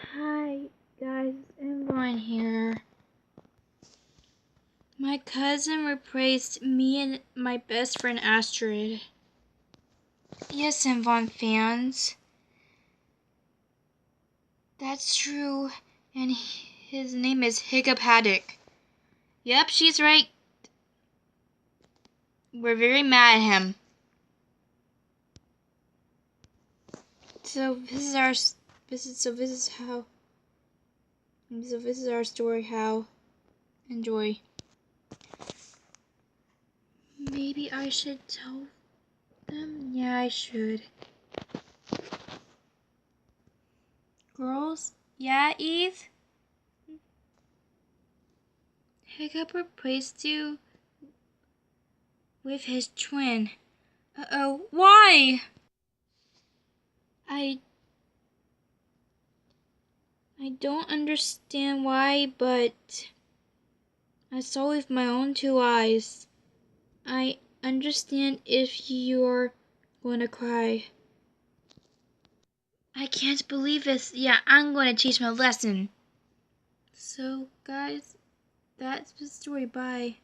Hi guys, everyone here. My cousin replaced me and my best friend Astrid. Yes, Vaughn fans. That's true. And his name is Hiccup. Yep, she's right. We're very mad at him. So this is our story. How? Enjoy. Maybe I should tell them. Yeah, I should. Girls? Yeah, Eve? Hiccup replaced you with his twin. Uh-oh. Why? I don't understand why, but I saw with my own two eyes. I understand if you're going to cry. I can't believe this. Yeah, I'm going to teach my lesson. So, guys, that's the story. Bye.